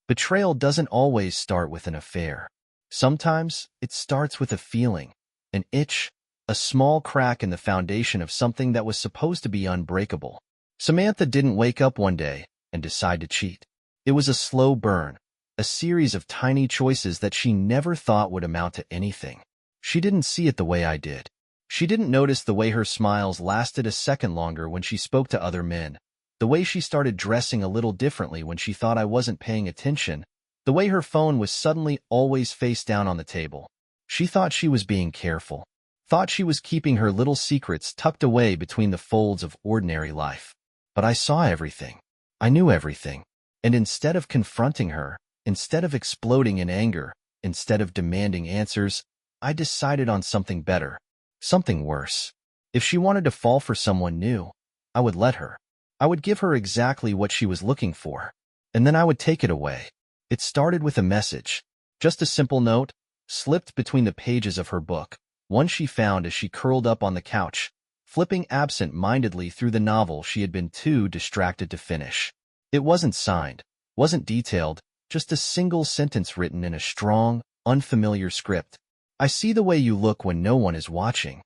Betrayal doesn't always start with an affair. Sometimes it starts with a feeling, an itch, a small crack in the foundation of something that was supposed to be unbreakable. Samantha didn't wake up one day and decide to cheat. It was a slow burn, a series of tiny choices that she never thought would amount to anything. She didn't see it the way I did. She didn't notice the way her smiles lasted a second longer when she spoke to other men, the way she started dressing a little differently when she thought I wasn't paying attention, the way her phone was suddenly always face down on the table. She thought she was being careful, thought she was keeping her little secrets tucked away between the folds of ordinary life. But I saw everything. I knew everything. And instead of confronting her, instead of exploding in anger, instead of demanding answers, I decided on something better, something worse. If she wanted to fall for someone new, I would let her. I would give her exactly what she was looking for, and then I would take it away. It started with a message, just a simple note, slipped between the pages of her book, one she found as she curled up on the couch, flipping absent-mindedly through the novel she had been too distracted to finish. It wasn't signed, wasn't detailed, just a single sentence written in a strong, unfamiliar script. I see the way you look when no one is watching.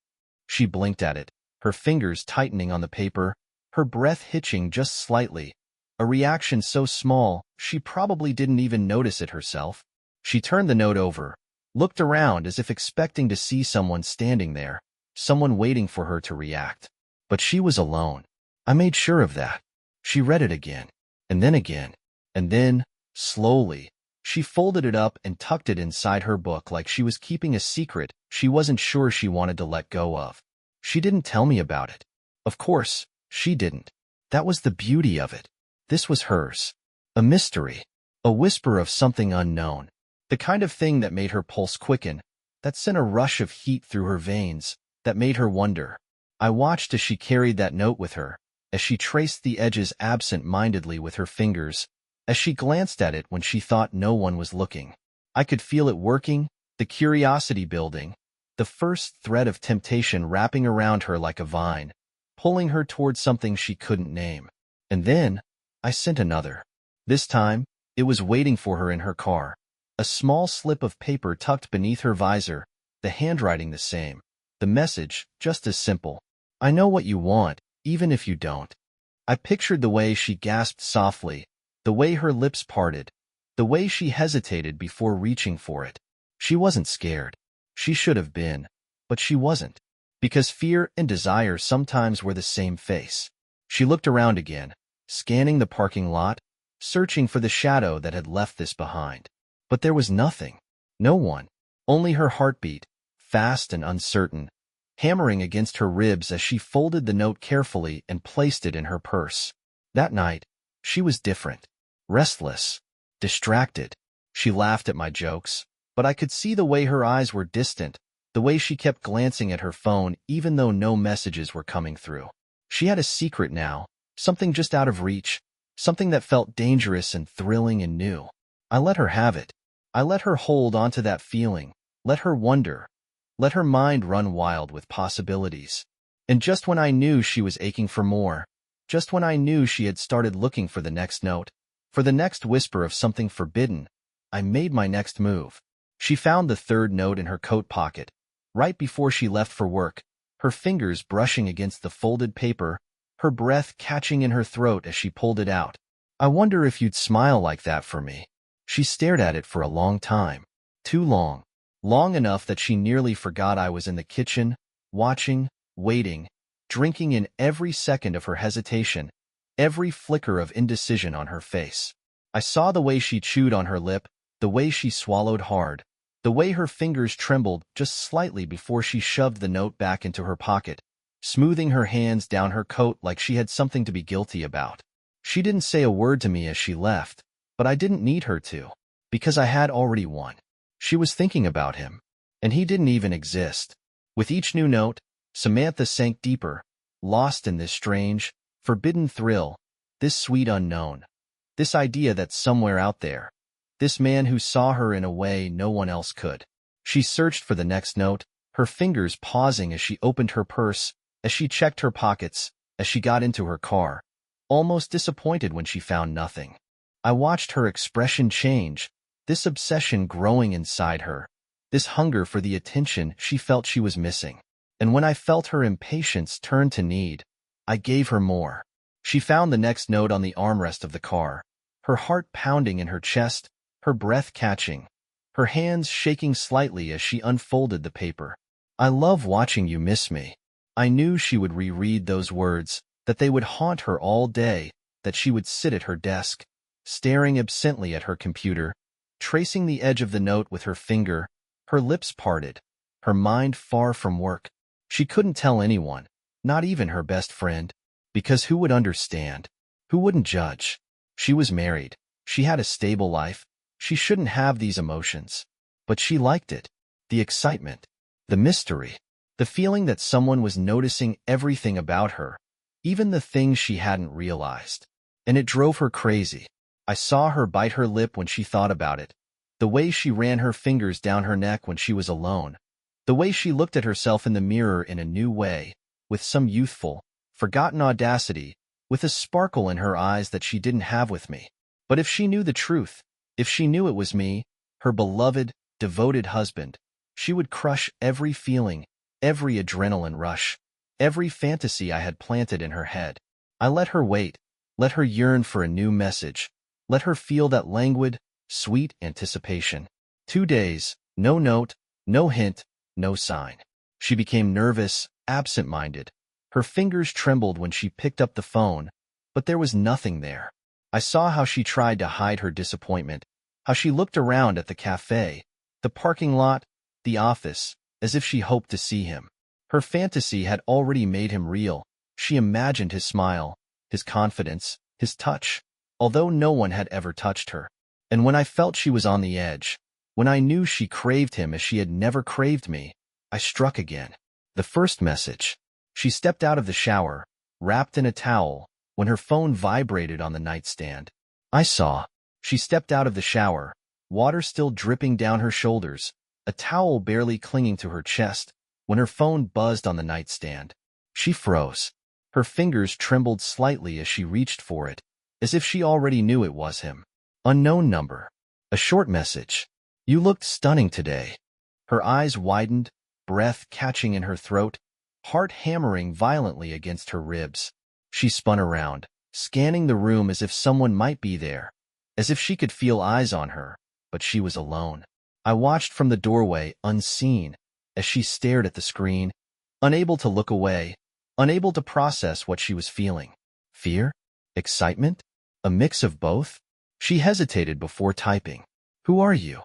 She blinked at it, her fingers tightening on the paper, her breath hitching just slightly, a reaction so small she probably didn't even notice it herself. She turned the note over, looked around as if expecting to see someone standing there, someone waiting for her to react. But she was alone. I made sure of that. She read it again, and then, slowly, she folded it up and tucked it inside her book like she was keeping a secret she wasn't sure she wanted to let go of. She didn't tell me about it. Of course, she didn't. That was the beauty of it. This was hers. A mystery. A whisper of something unknown. The kind of thing that made her pulse quicken, that sent a rush of heat through her veins, that made her wonder. I watched as she carried that note with her, as she traced the edges absent-mindedly with her fingers, as she glanced at it when she thought no one was looking. I could feel it working, the curiosity building, the first thread of temptation wrapping around her like a vine, pulling her towards something she couldn't name. And then, I sent another. This time, it was waiting for her in her car. A small slip of paper tucked beneath her visor, the handwriting the same. The message, just as simple. I know what you want, even if you don't. I pictured the way she gasped softly, the way her lips parted, the way she hesitated before reaching for it. She wasn't scared. She should have been, but she wasn't. Because fear and desire sometimes wear the same face. She looked around again, scanning the parking lot, searching for the shadow that had left this behind. But there was nothing. No one. Only her heartbeat, fast and uncertain, hammering against her ribs as she folded the note carefully and placed it in her purse. That night, she was different. Restless. Distracted. She laughed at my jokes, but I could see the way her eyes were distant, the way she kept glancing at her phone even though no messages were coming through. She had a secret now, something just out of reach, something that felt dangerous and thrilling and new. I let her have it. I let her hold onto that feeling, let her wonder, let her mind run wild with possibilities. And just when I knew she was aching for more, just when I knew she had started looking for the next note, for the next whisper of something forbidden, I made my next move. She found the third note in her coat pocket, right before she left for work, her fingers brushing against the folded paper, her breath catching in her throat as she pulled it out. I wonder if you'd smile like that for me. She stared at it for a long time. Too long. Long enough that she nearly forgot I was in the kitchen, watching, waiting, drinking in every second of her hesitation, every flicker of indecision on her face. I saw the way she chewed on her lip, the way she swallowed hard, the way her fingers trembled just slightly before she shoved the note back into her pocket, smoothing her hands down her coat like she had something to be guilty about. She didn't say a word to me as she left, but I didn't need her to, because I had already won. She was thinking about him, and he didn't even exist. With each new note, Samantha sank deeper, lost in this strange, forbidden thrill, this sweet unknown, this idea that somewhere out there, this man who saw her in a way no one else could. She searched for the next note, her fingers pausing as she opened her purse, as she checked her pockets, as she got into her car, almost disappointed when she found nothing. I watched her expression change, this obsession growing inside her, this hunger for the attention she felt she was missing. And when I felt her impatience turn to need, I gave her more. She found the next note on the armrest of the car, her heart pounding in her chest, her breath catching, her hands shaking slightly as she unfolded the paper. I love watching you miss me. I knew she would reread those words, that they would haunt her all day, that she would sit at her desk, staring absently at her computer, tracing the edge of the note with her finger, her lips parted, her mind far from work. She couldn't tell anyone, not even her best friend, because who would understand? Who wouldn't judge? She was married. She had a stable life. She shouldn't have these emotions. But she liked it. The excitement. The mystery. The feeling that someone was noticing everything about her, even the things she hadn't realized. And it drove her crazy. I saw her bite her lip when she thought about it, the way she ran her fingers down her neck when she was alone, the way she looked at herself in the mirror in a new way, with some youthful, forgotten audacity, with a sparkle in her eyes that she didn't have with me. But if she knew the truth, if she knew it was me, her beloved, devoted husband, she would crush every feeling, every adrenaline rush, every fantasy I had planted in her head. I let her wait, let her yearn for a new message, let her feel that languid, sweet anticipation. 2 days, no note, no hint, no sign. She became nervous, absent-minded. Her fingers trembled when she picked up the phone, but there was nothing there. I saw how she tried to hide her disappointment, how she looked around at the cafe, the parking lot, the office, as if she hoped to see him. Her fantasy had already made him real. She imagined his smile, his confidence, his touch, although no one had ever touched her. And when I felt she was on the edge, when I knew she craved him as she had never craved me, I struck again. The first message. She stepped out of the shower, wrapped in a towel, when her phone vibrated on the nightstand. I saw. She stepped out of the shower, water still dripping down her shoulders, a towel barely clinging to her chest, when her phone buzzed on the nightstand. She froze. Her fingers trembled slightly as she reached for it, as if she already knew it was him. Unknown number. A short message. You looked stunning today. Her eyes widened, breath catching in her throat, heart hammering violently against her ribs. She spun around, scanning the room as if someone might be there, as if she could feel eyes on her, but she was alone. I watched from the doorway, unseen, as she stared at the screen, unable to look away, unable to process what she was feeling. Fear? Excitement? A mix of both? She hesitated before typing. Who are you?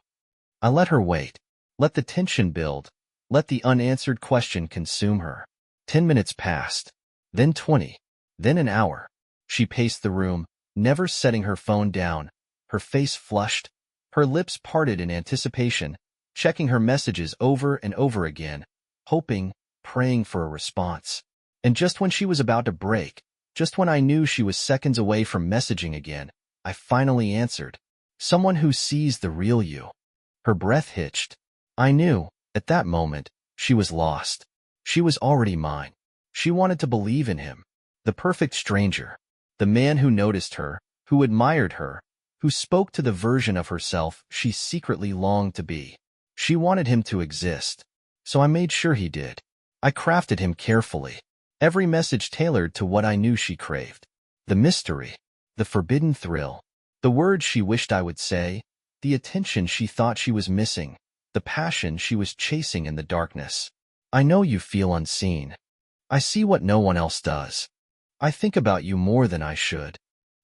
I let her wait. Let the tension build. Let the unanswered question consume her. 10 minutes passed. Then 20. Then an hour. She paced the room, never setting her phone down, her face flushed, her lips parted in anticipation, checking her messages over and over again, hoping, praying for a response. And just when she was about to break, just when I knew she was seconds away from messaging again, I finally answered. Someone who sees the real you. Her breath hitched. I knew, at that moment, she was lost. She was already mine. She wanted to believe in him. The perfect stranger. The man who noticed her, who admired her, who spoke to the version of herself she secretly longed to be. She wanted him to exist. So I made sure he did. I crafted him carefully. Every message tailored to what I knew she craved. The mystery. The forbidden thrill. The words she wished I would say. The attention she thought she was missing. The passion she was chasing in the darkness. I know you feel unseen. I see what no one else does. I think about you more than I should.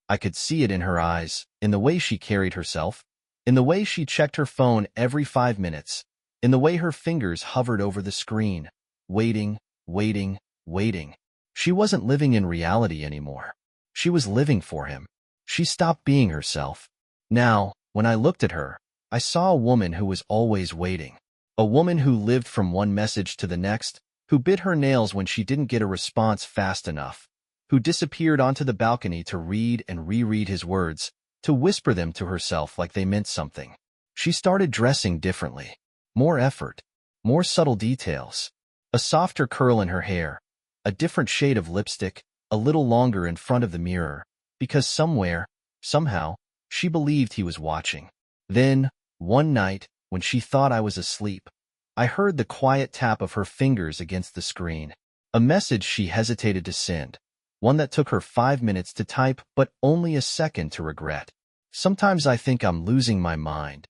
I could see it in her eyes, in the way she carried herself, in the way she checked her phone every 5 minutes, in the way her fingers hovered over the screen, waiting, waiting, waiting. She wasn't living in reality anymore. She was living for him. She stopped being herself. Now, when I looked at her, I saw a woman who was always waiting. A woman who lived from one message to the next, who bit her nails when she didn't get a response fast enough, who disappeared onto the balcony to read and reread his words, to whisper them to herself like they meant something. She started dressing differently. More effort. More subtle details. A softer curl in her hair. A different shade of lipstick, a little longer in front of the mirror, because somewhere, somehow, She believed he was watching. Then, one night, when she thought I was asleep, I heard the quiet tap of her fingers against the screen. A message she hesitated to send. One that took her 5 minutes to type, but only a second to regret. Sometimes I think I'm losing my mind.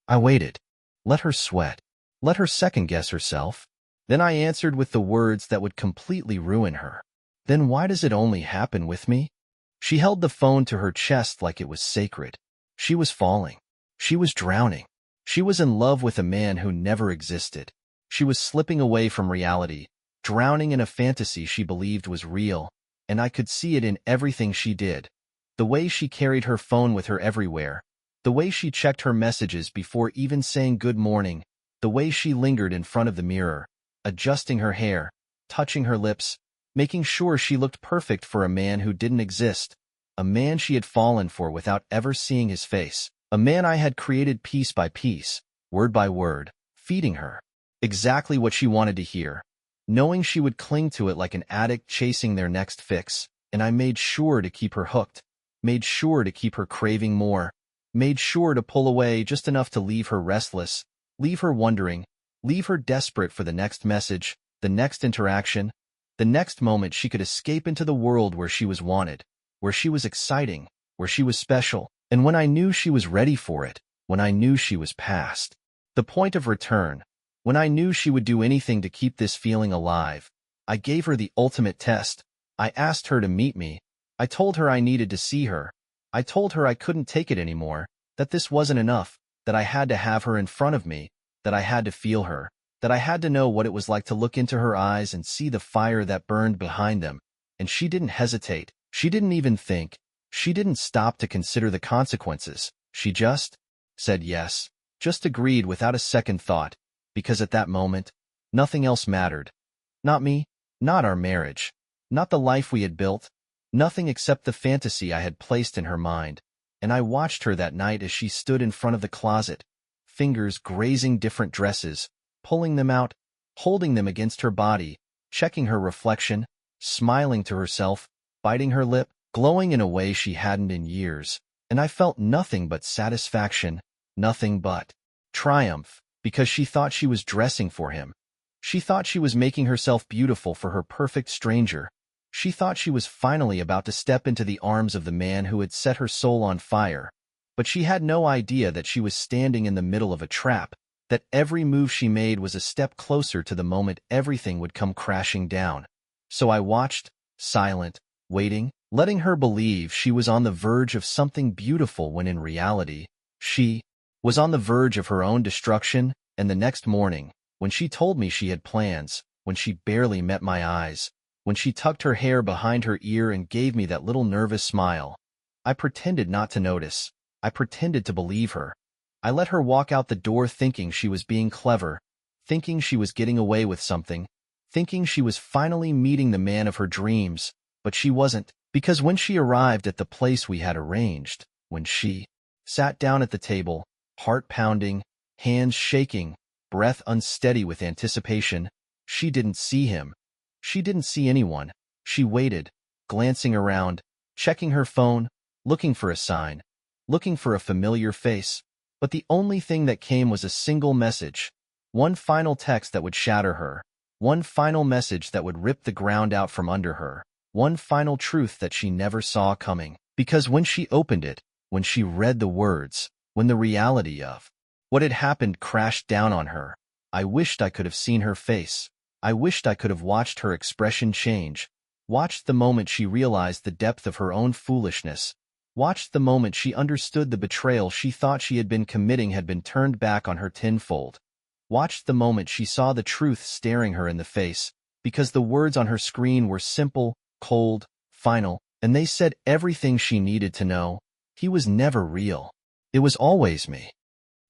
I waited. Let her sweat. Let her second-guess herself. Then I answered with the words that would completely ruin her. Then why does it only happen with me? She held the phone to her chest like it was sacred. She was falling. She was drowning. She was in love with a man who never existed. She was slipping away from reality, drowning in a fantasy she believed was real, and I could see it in everything she did. The way she carried her phone with her everywhere, the way she checked her messages before even saying good morning, the way she lingered in front of the mirror, adjusting her hair, touching her lips, making sure she looked perfect for a man who didn't exist, a man she had fallen for without ever seeing his face, a man I had created piece by piece, word by word, feeding her exactly what she wanted to hear, knowing she would cling to it like an addict chasing their next fix, and I made sure to keep her hooked, made sure to keep her craving more, made sure to pull away just enough to leave her restless, leave her wondering, leave her desperate for the next message, the next interaction, the next moment she could escape into the world where she was wanted, where she was exciting, where she was special, and when I knew she was ready for it, when I knew she was past the point of return, when I knew she would do anything to keep this feeling alive, I gave her the ultimate test. I asked her to meet me. I told her I needed to see her. I told her I couldn't take it anymore, that this wasn't enough, that I had to have her in front of me, that I had to feel her, that I had to know what it was like to look into her eyes and see the fire that burned behind them. And she didn't hesitate. She didn't even think. She didn't stop to consider the consequences. She just said yes, just agreed without a second thought, because at that moment, nothing else mattered. Not me, not our marriage, not the life we had built, nothing except the fantasy I had placed in her mind. And I watched her that night as she stood in front of the closet, fingers grazing different dresses, pulling them out, holding them against her body, checking her reflection, smiling to herself, biting her lip, glowing in a way she hadn't in years. And I felt nothing but satisfaction, nothing but triumph, because she thought she was dressing for him. She thought she was making herself beautiful for her perfect stranger. She thought she was finally about to step into the arms of the man who had set her soul on fire. But she had no idea that she was standing in the middle of a trap, that every move she made was a step closer to the moment everything would come crashing down. So I watched, silent, waiting, letting her believe she was on the verge of something beautiful when in reality, she was on the verge of her own destruction. And the next morning, when she told me she had plans, when she barely met my eyes, when she tucked her hair behind her ear and gave me that little nervous smile, I pretended not to notice. I pretended to believe her. I let her walk out the door thinking she was being clever, thinking she was getting away with something, thinking she was finally meeting the man of her dreams, but she wasn't, because when she arrived at the place we had arranged, when she sat down at the table, heart pounding, hands shaking, breath unsteady with anticipation, she didn't see him. She didn't see anyone. She waited, glancing around, checking her phone, looking for a sign, looking for a familiar face. But the only thing that came was a single message, one final text that would shatter her, one final message that would rip the ground out from under her, one final truth that she never saw coming. Because when she opened it, when she read the words, when the reality of what had happened crashed down on her, I wished I could have seen her face. I wished I could have watched her expression change, watched the moment she realized the depth of her own foolishness, watched the moment she understood the betrayal she thought she had been committing had been turned back on her tenfold, watched the moment she saw the truth staring her in the face, because the words on her screen were simple, cold, final, and they said everything she needed to know. He was never real. It was always me.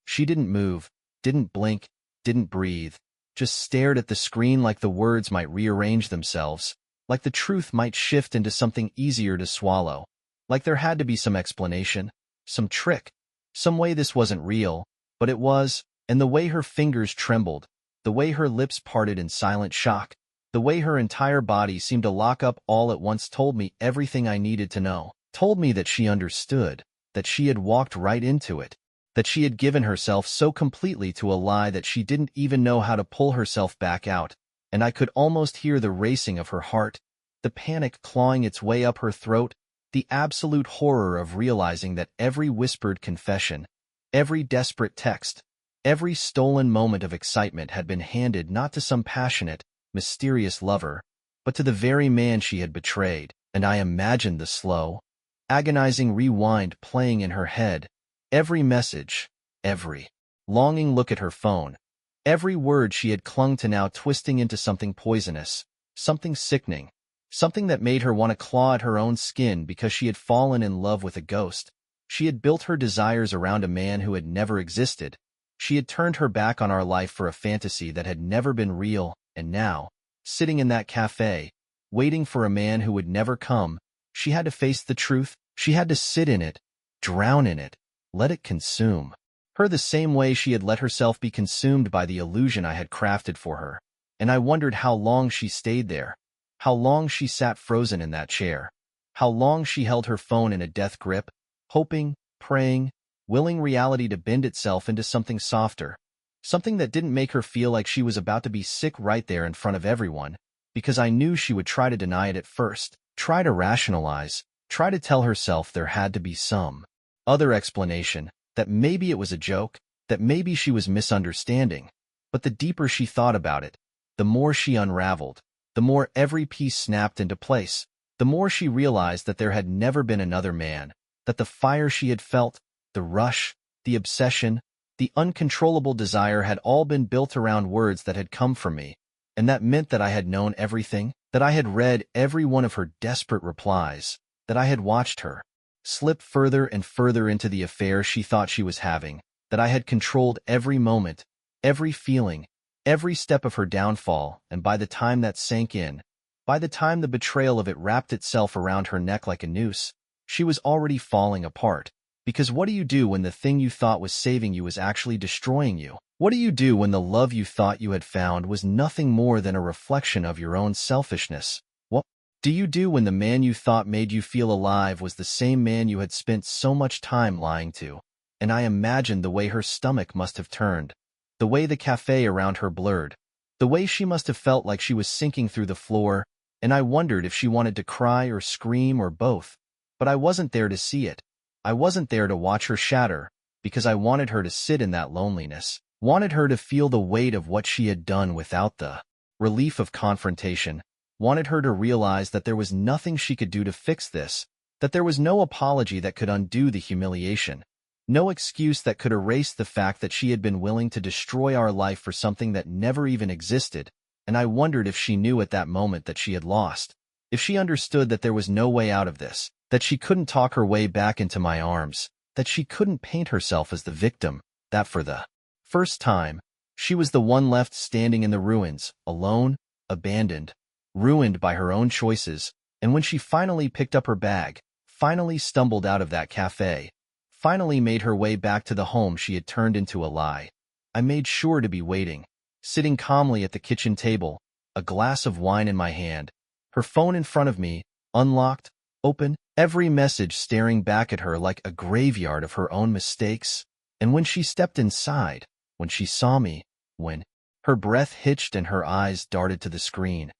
She didn't move, didn't blink, didn't breathe, just stared at the screen like the words might rearrange themselves, like the truth might shift into something easier to swallow, like there had to be some explanation, some trick, some way this wasn't real, but it was, and the way her fingers trembled, the way her lips parted in silent shock, the way her entire body seemed to lock up all at once told me everything I needed to know, told me that she understood, that she had walked right into it, that she had given herself so completely to a lie that she didn't even know how to pull herself back out, and I could almost hear the racing of her heart, the panic clawing its way up her throat, the absolute horror of realizing that every whispered confession, every desperate text, every stolen moment of excitement had been handed not to some passionate, mysterious lover, but to the very man she had betrayed, and I imagined the slow, agonizing rewind playing in her head, every message, every longing look at her phone, every word she had clung to now twisting into something poisonous, something sickening, something that made her want to claw at her own skin because she had fallen in love with a ghost. She had built her desires around a man who had never existed. She had turned her back on our life for a fantasy that had never been real, and now, sitting in that cafe, waiting for a man who would never come, she had to face the truth. She had to sit in it, drown in it, let it consume her the same way she had let herself be consumed by the illusion I had crafted for her. And I wondered how long she stayed there, how long she sat frozen in that chair, how long she held her phone in a death grip, hoping, praying, willing reality to bend itself into something softer, something that didn't make her feel like she was about to be sick right there in front of everyone, because I knew she would try to deny it at first, try to rationalize, try to tell herself there had to be some other explanation, that maybe it was a joke, that maybe she was misunderstanding. But the deeper she thought about it, the more she unraveled, the more every piece snapped into place, the more she realized that there had never been another man, that the fire she had felt, the rush, the obsession, the uncontrollable desire had all been built around words that had come from me, and that meant that I had known everything, that I had read every one of her desperate replies, that I had watched her slip further and further into the affair she thought she was having, that I had controlled every moment, every feeling, every step of her downfall, and by the time that sank in, by the time the betrayal of it wrapped itself around her neck like a noose, she was already falling apart. Because what do you do when the thing you thought was saving you was actually destroying you? What do you do when the love you thought you had found was nothing more than a reflection of your own selfishness? What do you do when the man you thought made you feel alive was the same man you had spent so much time lying to? And I imagined the way her stomach must have turned, the way the cafe around her blurred, the way she must have felt like she was sinking through the floor, and I wondered if she wanted to cry or scream or both. But I wasn't there to see it. I wasn't there to watch her shatter, because I wanted her to sit in that loneliness, wanted her to feel the weight of what she had done without the relief of confrontation, wanted her to realize that there was nothing she could do to fix this, that there was no apology that could undo the humiliation, no excuse that could erase the fact that she had been willing to destroy our life for something that never even existed, and I wondered if she knew at that moment that she had lost, if she understood that there was no way out of this, that she couldn't talk her way back into my arms, that she couldn't paint herself as the victim, that for the first time, she was the one left standing in the ruins, alone, abandoned, ruined by her own choices, and when she finally picked up her bag, finally stumbled out of that cafe, finally made her way back to the home she had turned into a lie, I made sure to be waiting, sitting calmly at the kitchen table, a glass of wine in my hand, her phone in front of me, unlocked, open, every message staring back at her like a graveyard of her own mistakes. And when she stepped inside, when she saw me, when her breath hitched and her eyes darted to the screen,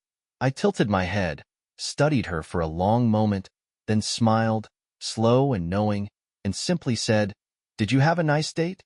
I tilted my head, studied her for a long moment, then smiled, slow and knowing, and simply said, "Did you have a nice date?"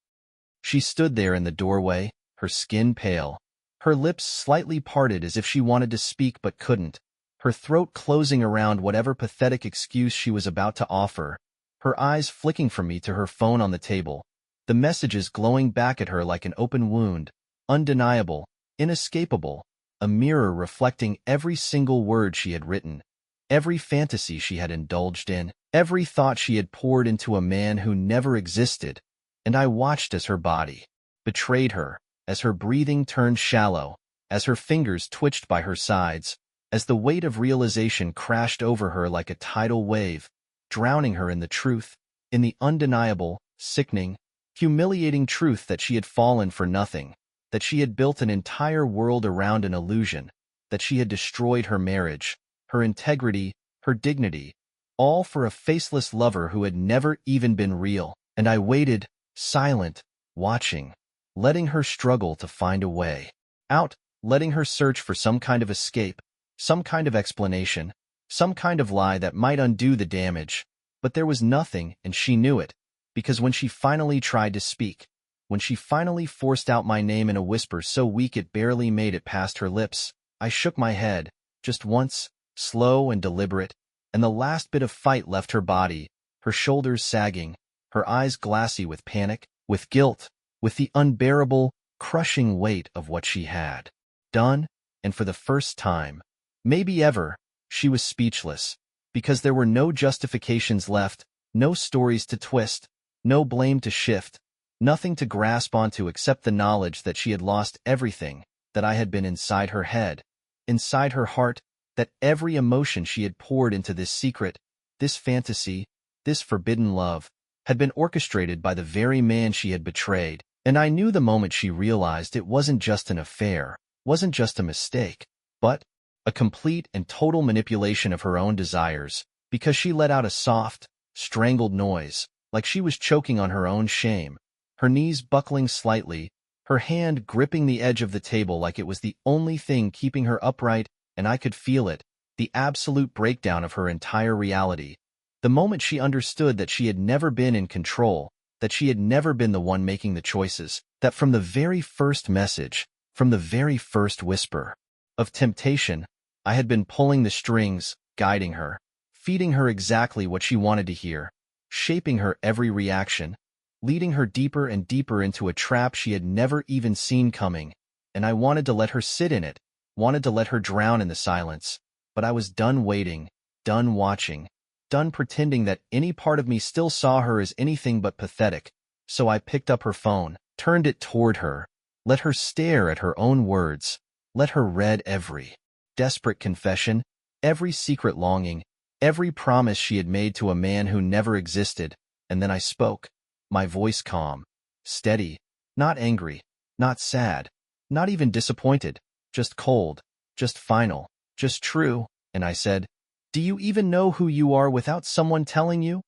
She stood there in the doorway, her skin pale, her lips slightly parted as if she wanted to speak but couldn't, her throat closing around whatever pathetic excuse she was about to offer, her eyes flicking from me to her phone on the table, the messages glowing back at her like an open wound, undeniable, inescapable, a mirror reflecting every single word she had written, every fantasy she had indulged in, every thought she had poured into a man who never existed, and I watched as her body betrayed her, as her breathing turned shallow, as her fingers twitched by her sides, as the weight of realization crashed over her like a tidal wave, drowning her in the truth, in the undeniable, sickening, humiliating truth that she had fallen for nothing, that she had built an entire world around an illusion, that she had destroyed her marriage, her integrity, her dignity, all for a faceless lover who had never even been real. And I waited, silent, watching, letting her struggle to find a way out, letting her search for some kind of escape, some kind of explanation, some kind of lie that might undo the damage. But there was nothing, and she knew it, because when she finally tried to speak, when she finally forced out my name in a whisper so weak it barely made it past her lips, I shook my head, just once, slow and deliberate, and the last bit of fight left her body, her shoulders sagging, her eyes glassy with panic, with guilt, with the unbearable, crushing weight of what she had done, and for the first time, maybe ever, she was speechless, because there were no justifications left, no stories to twist, no blame to shift, nothing to grasp onto except the knowledge that she had lost everything, that I had been inside her head, inside her heart, that every emotion she had poured into this secret, this fantasy, this forbidden love, had been orchestrated by the very man she had betrayed. And I knew the moment she realized it wasn't just an affair, wasn't just a mistake, but a complete and total manipulation of her own desires, because she let out a soft, strangled noise, like she was choking on her own shame, her knees buckling slightly, her hand gripping the edge of the table like it was the only thing keeping her upright, and I could feel it, the absolute breakdown of her entire reality. The moment she understood that she had never been in control, that she had never been the one making the choices, that from the very first message, from the very first whisper of temptation, I had been pulling the strings, guiding her, feeding her exactly what she wanted to hear, shaping her every reaction, leading her deeper and deeper into a trap she had never even seen coming, and I wanted to let her sit in it, wanted to let her drown in the silence, but I was done waiting, done watching, done pretending that any part of me still saw her as anything but pathetic, so I picked up her phone, turned it toward her, let her stare at her own words, let her read every desperate confession, every secret longing, every promise she had made to a man who never existed, and then I spoke, my voice calm, steady, not angry, not sad, not even disappointed, just cold, just final, just true, and I said, "Do you even know who you are without someone telling you?"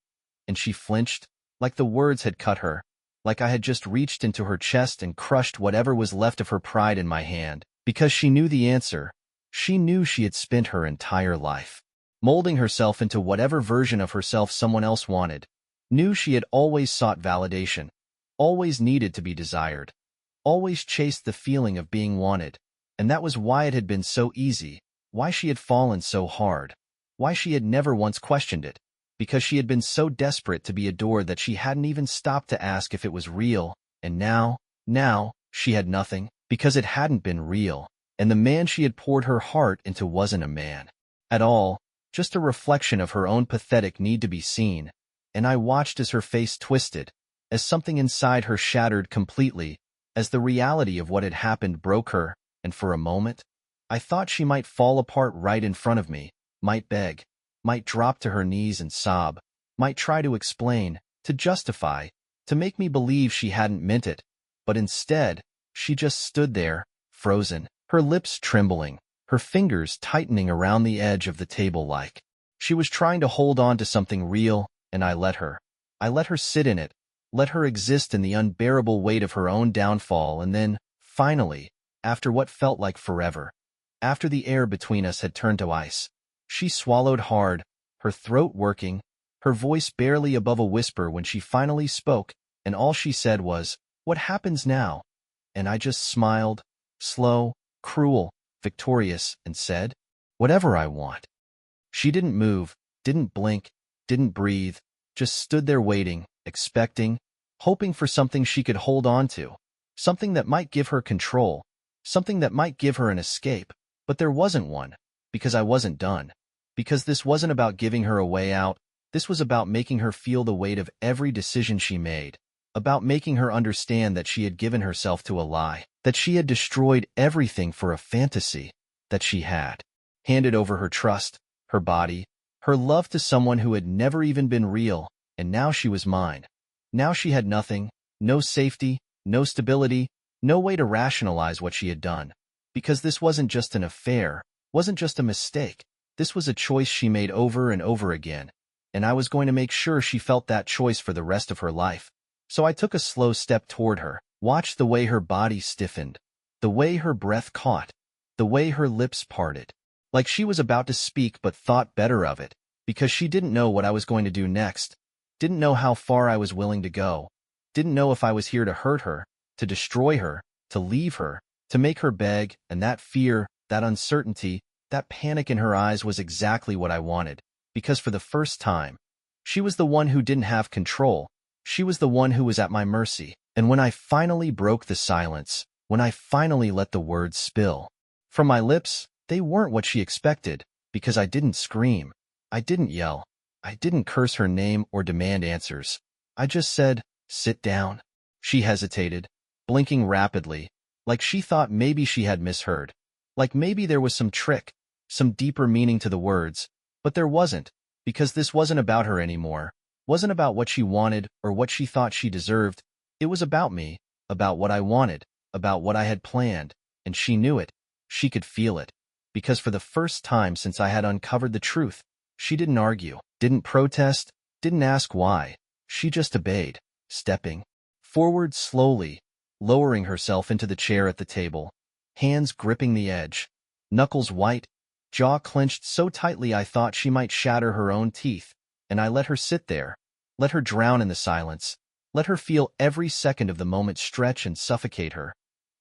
And she flinched, like the words had cut her, like I had just reached into her chest and crushed whatever was left of her pride in my hand, because she knew the answer. She knew she had spent her entire life molding herself into whatever version of herself someone else wanted, knew she had always sought validation, always needed to be desired, always chased the feeling of being wanted, and that was why it had been so easy, why she had fallen so hard, why she had never once questioned it, because she had been so desperate to be adored that she hadn't even stopped to ask if it was real, and now, she had nothing, because it hadn't been real, and the man she had poured her heart into wasn't a man at all, just a reflection of her own pathetic need to be seen, and I watched as her face twisted, as something inside her shattered completely, as the reality of what had happened broke her, and for a moment, I thought she might fall apart right in front of me, might beg, might drop to her knees and sob, might try to explain, to justify, to make me believe she hadn't meant it, but instead, she just stood there, frozen, her lips trembling, her fingers tightening around the edge of the table like she was trying to hold on to something real, and I let her. I let her sit in it, let her exist in the unbearable weight of her own downfall, and then, finally, after what felt like forever, after the air between us had turned to ice, she swallowed hard, her throat working, her voice barely above a whisper when she finally spoke, and all she said was, "What happens now?" And I just smiled, slow, cruel, victorious, and said, "Whatever I want." She didn't move, didn't blink, didn't breathe, just stood there waiting, expecting, hoping for something she could hold on to, something that might give her control, something that might give her an escape, but there wasn't one, because I wasn't done. Because this wasn't about giving her a way out, this was about making her feel the weight of every decision she made, about making her understand that she had given herself to a lie, that she had destroyed everything for a fantasy, that she had handed over her trust, her body, her love to someone who had never even been real, and now she was mine. Now she had nothing, no safety, no stability, no way to rationalize what she had done. Because this wasn't just an affair, wasn't just a mistake. This was a choice she made over and over again. and I was going to make sure she felt that choice for the rest of her life. So I took a slow step toward her, watched the way her body stiffened, the way her breath caught, the way her lips parted, like she was about to speak but thought better of it, because she didn't know what I was going to do next, didn't know how far I was willing to go, didn't know if I was here to hurt her, to destroy her, to leave her, to make her beg, and that fear, that uncertainty, that panic in her eyes was exactly what I wanted, because for the first time, she was the one who didn't have control. She was the one who was at my mercy. And when I finally broke the silence, when I finally let the words spill from my lips, they weren't what she expected, because I didn't scream. I didn't yell. I didn't curse her name or demand answers. I just said, "Sit down." She hesitated, blinking rapidly, like she thought maybe she had misheard, like maybe there was some trick, some deeper meaning to the words, but there wasn't, because this wasn't about her anymore, wasn't about what she wanted or what she thought she deserved. It was about me, about what I wanted, about what I had planned, and she knew it. She could feel it, because for the first time since I had uncovered the truth, she didn't argue, didn't protest, didn't ask why. She just obeyed, stepping forward slowly, lowering herself into the chair at the table, hands gripping the edge, knuckles white, jaw clenched so tightly I thought she might shatter her own teeth, and I let her sit there, let her drown in the silence, let her feel every second of the moment stretch and suffocate her,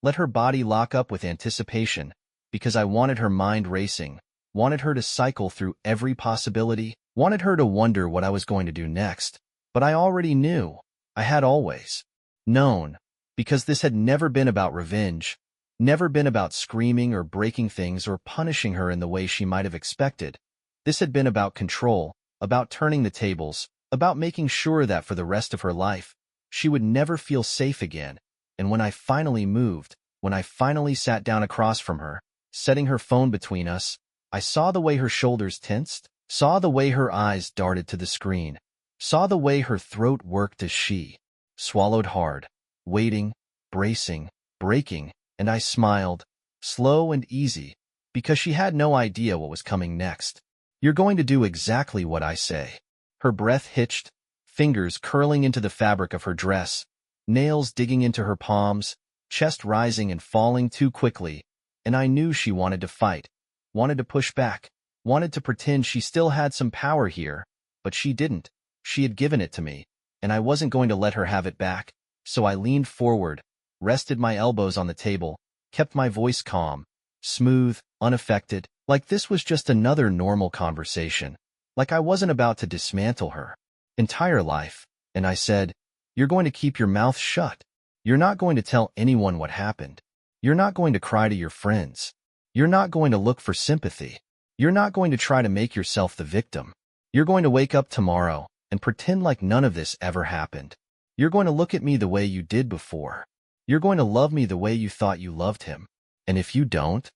let her body lock up with anticipation, because I wanted her mind racing, wanted her to cycle through every possibility, wanted her to wonder what I was going to do next. But I already knew. I had always known, because this had never been about revenge, never been about screaming or breaking things or punishing her in the way she might have expected. This had been about control, about turning the tables, about making sure that for the rest of her life, she would never feel safe again. And when I finally moved, when I finally sat down across from her, setting her phone between us, I saw the way her shoulders tensed, saw the way her eyes darted to the screen, saw the way her throat worked as she swallowed hard, waiting, bracing, breaking, and I smiled, slow and easy, because she had no idea what was coming next. "You're going to do exactly what I say." Her breath hitched, fingers curling into the fabric of her dress, nails digging into her palms, chest rising and falling too quickly, and I knew she wanted to fight, wanted to push back, wanted to pretend she still had some power here, but she didn't. She had given it to me, and I wasn't going to let her have it back, so I leaned forward, rested my elbows on the table, kept my voice calm, smooth, unaffected, like this was just another normal conversation, like I wasn't about to dismantle her entire life, and I said, "You're going to keep your mouth shut. You're not going to tell anyone what happened. You're not going to cry to your friends. You're not going to look for sympathy. You're not going to try to make yourself the victim. You're going to wake up tomorrow and pretend like none of this ever happened. You're going to look at me the way you did before. You're going to love me the way you thought you loved him. And if you don't..."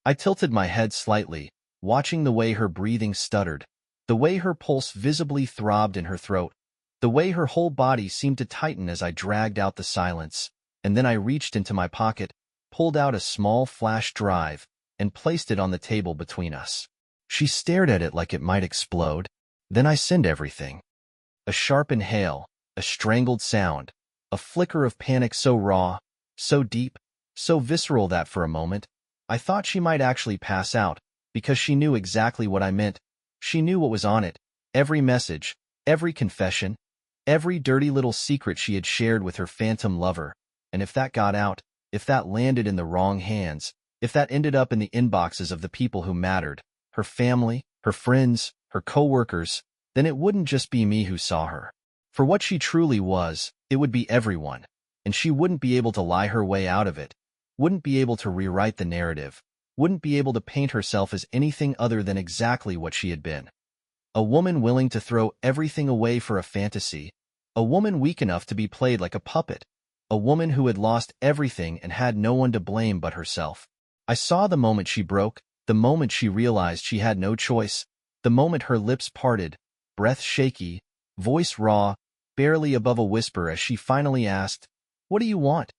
I tilted my head slightly, watching the way her breathing stuttered, the way her pulse visibly throbbed in her throat, the way her whole body seemed to tighten as I dragged out the silence, and then I reached into my pocket, pulled out a small flash drive, and placed it on the table between us. She stared at it like it might explode. Then I sent everything. A sharp inhale, a strangled sound, a flicker of panic so raw, so deep, so visceral that for a moment, I thought she might actually pass out, because she knew exactly what I meant. She knew what was on it, every message, every confession, every dirty little secret she had shared with her phantom lover, and if that got out, if that landed in the wrong hands, if that ended up in the inboxes of the people who mattered, her family, her friends, her co-workers, then it wouldn't just be me who saw her. For what she truly was, it would be everyone, and she wouldn't be able to lie her way out of it, wouldn't be able to rewrite the narrative, wouldn't be able to paint herself as anything other than exactly what she had been. A woman willing to throw everything away for a fantasy, a woman weak enough to be played like a puppet, a woman who had lost everything and had no one to blame but herself. I saw the moment she broke, the moment she realized she had no choice, the moment her lips parted, breath shaky, voice raw, barely above a whisper as she finally asked, "What do you want?"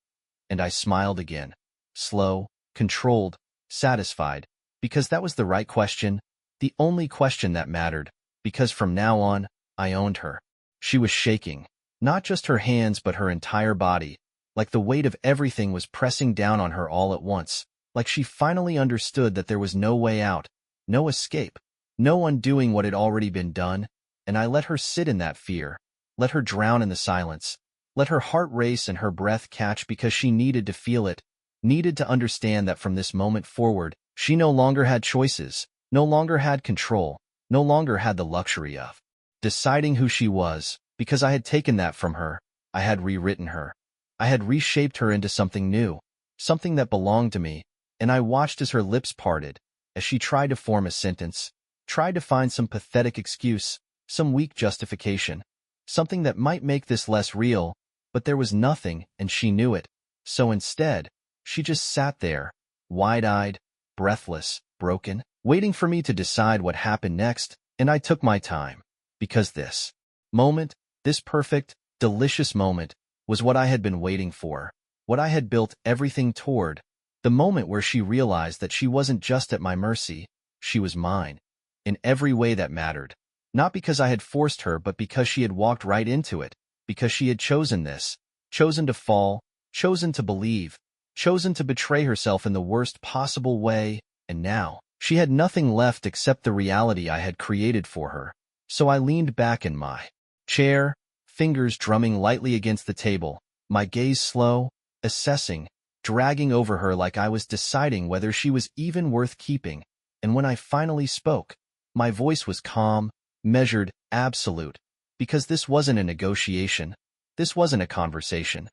And I smiled again, slow, controlled, satisfied, because that was the right question, the only question that mattered, because from now on, I owned her. She was shaking. Not just her hands but her entire body, like the weight of everything was pressing down on her all at once, like she finally understood that there was no way out, no escape, no undoing what had already been done, and I let her sit in that fear, let her drown in the silence, let her heart race and her breath catch because she needed to feel it, needed to understand that from this moment forward, she no longer had choices, no longer had control, no longer had the luxury of deciding who she was, because I had taken that from her. I had rewritten her. I had reshaped her into something new, something that belonged to me, and I watched as her lips parted, as she tried to form a sentence, tried to find some pathetic excuse, some weak justification, something that might make this less real, but there was nothing, and she knew it. So instead, she just sat there, wide-eyed, breathless, broken, waiting for me to decide what happened next, and I took my time, because this moment, this perfect, delicious moment, was what I had been waiting for, what I had built everything toward, the moment where she realized that she wasn't just at my mercy, she was mine, in every way that mattered. Not because I had forced her, but because she had walked right into it, because she had chosen this, chosen to fall, chosen to believe, chosen to betray herself in the worst possible way, and now, she had nothing left except the reality I had created for her. So I leaned back in my chair, fingers drumming lightly against the table, my gaze slow, assessing, dragging over her like I was deciding whether she was even worth keeping. And when I finally spoke, my voice was calm, measured, absolute, because this wasn't a negotiation, this wasn't a conversation,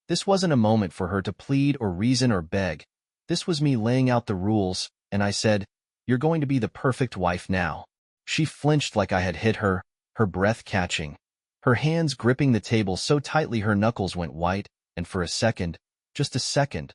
this wasn't a moment for her to plead or reason or beg, this was me laying out the rules, and I said, "You're going to be the perfect wife now." She flinched like I had hit her, her breath catching, her hands gripping the table so tightly her knuckles went white, and for a second, just a second,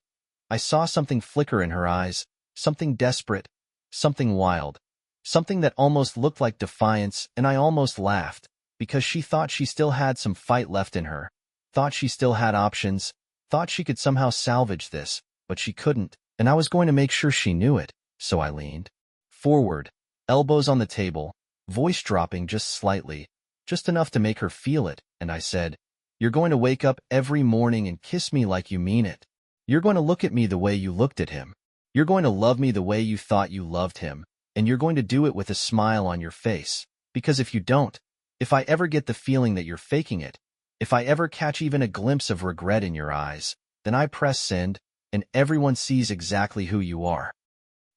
I saw something flicker in her eyes, something desperate, something wild, something that almost looked like defiance, and I almost laughed, because she thought she still had some fight left in her, thought she still had options, thought she could somehow salvage this, but she couldn't, and I was going to make sure she knew it, so I leaned forward, elbows on the table, voice dropping just slightly, just enough to make her feel it, and I said, "You're going to wake up every morning and kiss me like you mean it. You're going to look at me the way you looked at him. You're going to love me the way you thought you loved him, and you're going to do it with a smile on your face, because if you don't, if I ever get the feeling that you're faking it, if I ever catch even a glimpse of regret in your eyes, then I press send, and everyone sees exactly who you are."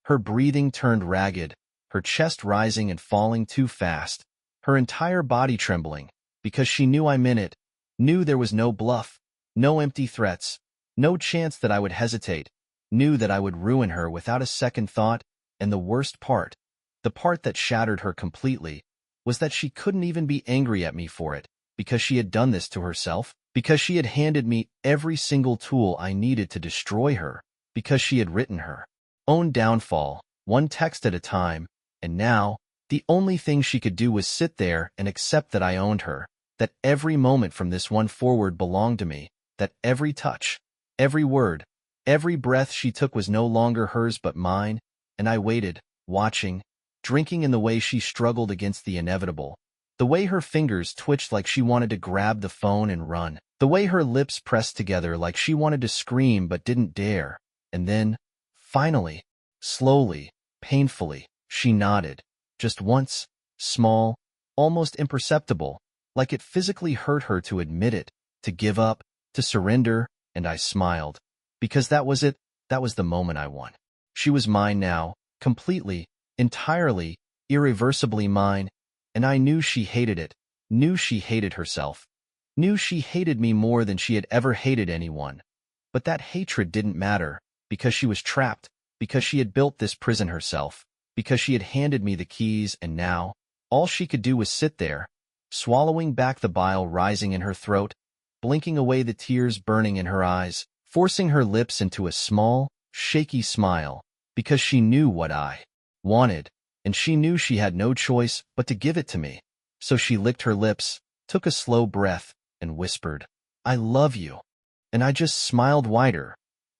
Her breathing turned ragged, her chest rising and falling too fast, her entire body trembling, because she knew I meant it, knew there was no bluff, no empty threats, no chance that I would hesitate, knew that I would ruin her without a second thought, and the worst part, the part that shattered her completely, was that she couldn't even be angry at me for it, because she had done this to herself, because she had handed me every single tool I needed to destroy her, because she had written her own downfall, one text at a time, and now, the only thing she could do was sit there and accept that I owned her, that every moment from this one forward belonged to me, that every touch, every word, every breath she took was no longer hers but mine, and I waited, watching, drinking in the way she struggled against the inevitable, the way her fingers twitched like she wanted to grab the phone and run, the way her lips pressed together like she wanted to scream but didn't dare, and then, finally, slowly, painfully, she nodded, just once, small, almost imperceptible, like it physically hurt her to admit it, to give up, to surrender, and I smiled, because that was it, that was the moment I won. She was mine now, completely, entirely, irreversibly mine, and I knew she hated it, knew she hated herself, knew she hated me more than she had ever hated anyone. But that hatred didn't matter, because she was trapped, because she had built this prison herself, because she had handed me the keys, and now, all she could do was sit there, swallowing back the bile rising in her throat, blinking away the tears burning in her eyes, forcing her lips into a small, shaky smile, because she knew what I wanted, and she knew she had no choice but to give it to me. So she licked her lips, took a slow breath, and whispered, "I love you." And I just smiled wider,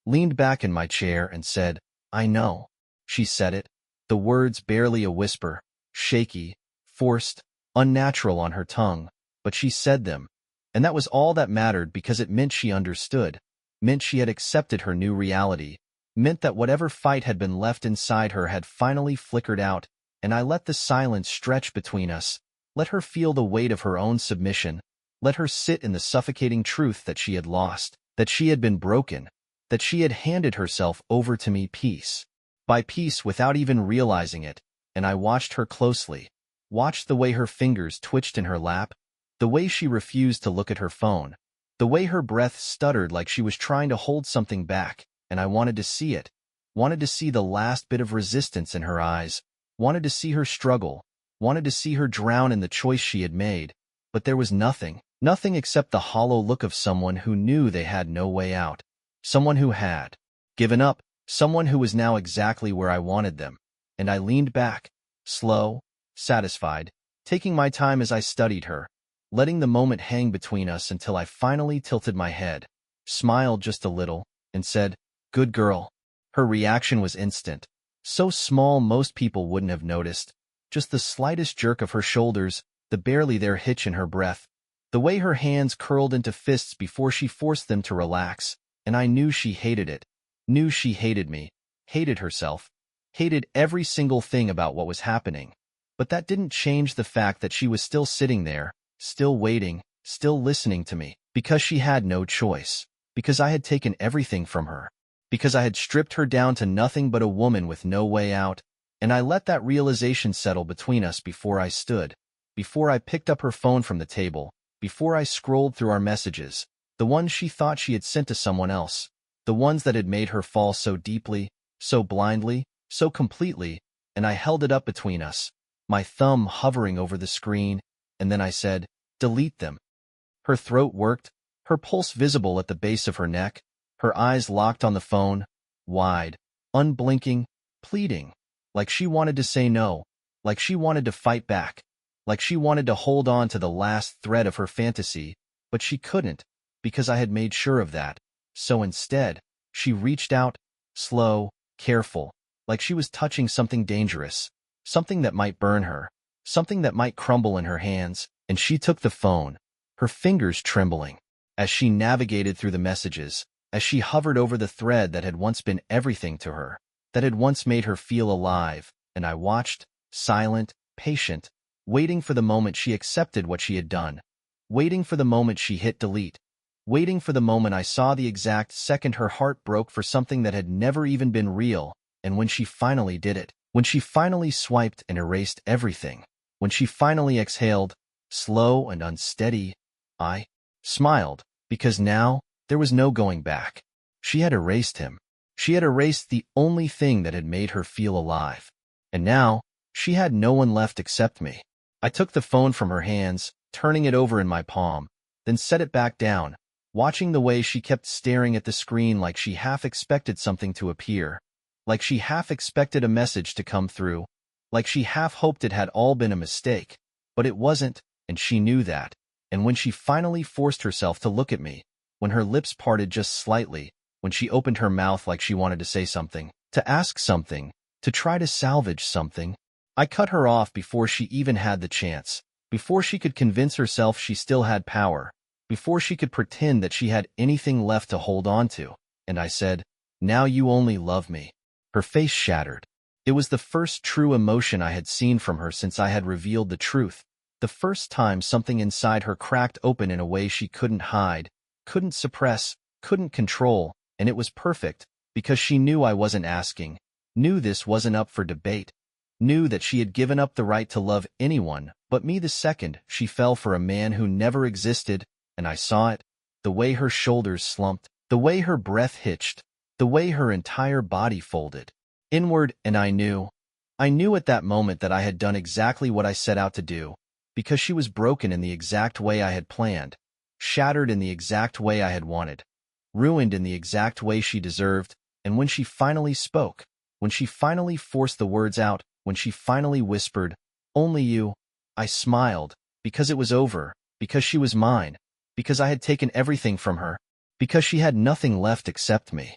leaned back in my chair and said, "I know." She said it, the words barely a whisper, shaky, forced, unnatural on her tongue, but she said them. And that was all that mattered because it meant she understood, meant she had accepted her new reality, meant that whatever fight had been left inside her had finally flickered out, and I let the silence stretch between us, let her feel the weight of her own submission, let her sit in the suffocating truth that she had lost, that she had been broken, that she had handed herself over to me piece by piece without even realizing it, and I watched her closely, watched the way her fingers twitched in her lap, the way she refused to look at her phone, the way her breath stuttered like she was trying to hold something back, and I wanted to see it, wanted to see the last bit of resistance in her eyes, wanted to see her struggle, wanted to see her drown in the choice she had made, but there was nothing, nothing except the hollow look of someone who knew they had no way out, someone who had given up, someone who was now exactly where I wanted them, and I leaned back, slow, satisfied, taking my time as I studied her, letting the moment hang between us until I finally tilted my head, smiled just a little, and said, "Good girl." Her reaction was instant, so small most people wouldn't have noticed, just the slightest jerk of her shoulders, the barely there hitch in her breath, the way her hands curled into fists before she forced them to relax, and I knew she hated it, knew she hated me, hated herself, hated every single thing about what was happening. But that didn't change the fact that she was still sitting there, still waiting, still listening to me, because she had no choice, because I had taken everything from her, because I had stripped her down to nothing but a woman with no way out, and I let that realization settle between us before I stood, before I picked up her phone from the table, before I scrolled through our messages, the ones she thought she had sent to someone else, the ones that had made her fall so deeply, so blindly, so completely, and I held it up between us, my thumb hovering over the screen, and then I said, "Delete them." Her throat worked, her pulse visible at the base of her neck, her eyes locked on the phone, wide, unblinking, pleading, like she wanted to say no, like she wanted to fight back, like she wanted to hold on to the last thread of her fantasy, but she couldn't, because I had made sure of that. So instead, she reached out, slow, careful, like she was touching something dangerous, something that might burn her, something that might crumble in her hands, and she took the phone, her fingers trembling, as she navigated through the messages, as she hovered over the thread that had once been everything to her, that had once made her feel alive, and I watched, silent, patient, waiting for the moment she accepted what she had done, waiting for the moment she hit delete, waiting for the moment I saw the exact second her heart broke for something that had never even been real, and when she finally did it, when she finally swiped and erased everything, when she finally exhaled, slow and unsteady, I smiled, because now there was no going back. She had erased him. She had erased the only thing that had made her feel alive. And now, she had no one left except me. I took the phone from her hands, turning it over in my palm, then set it back down, watching the way she kept staring at the screen like she half expected something to appear, like she half expected a message to come through, like she half hoped it had all been a mistake. But it wasn't, and she knew that. And when she finally forced herself to look at me, when her lips parted just slightly, when she opened her mouth like she wanted to say something, to ask something, to try to salvage something, I cut her off before she even had the chance, before she could convince herself she still had power, before she could pretend that she had anything left to hold on to, and I said, "Now you only love me." Her face shattered. It was the first true emotion I had seen from her since I had revealed the truth, the first time something inside her cracked open in a way she couldn't hide, couldn't suppress, couldn't control, and it was perfect, because she knew I wasn't asking, knew this wasn't up for debate, knew that she had given up the right to love anyone but me the second she fell for a man who never existed, and I saw it, the way her shoulders slumped, the way her breath hitched, the way her entire body folded inward, and I knew at that moment that I had done exactly what I set out to do, because she was broken in the exact way I had planned, shattered in the exact way I had wanted, ruined in the exact way she deserved, and when she finally spoke, when she finally forced the words out, when she finally whispered, "Only you," I smiled, because it was over, because she was mine, because I had taken everything from her, because she had nothing left except me.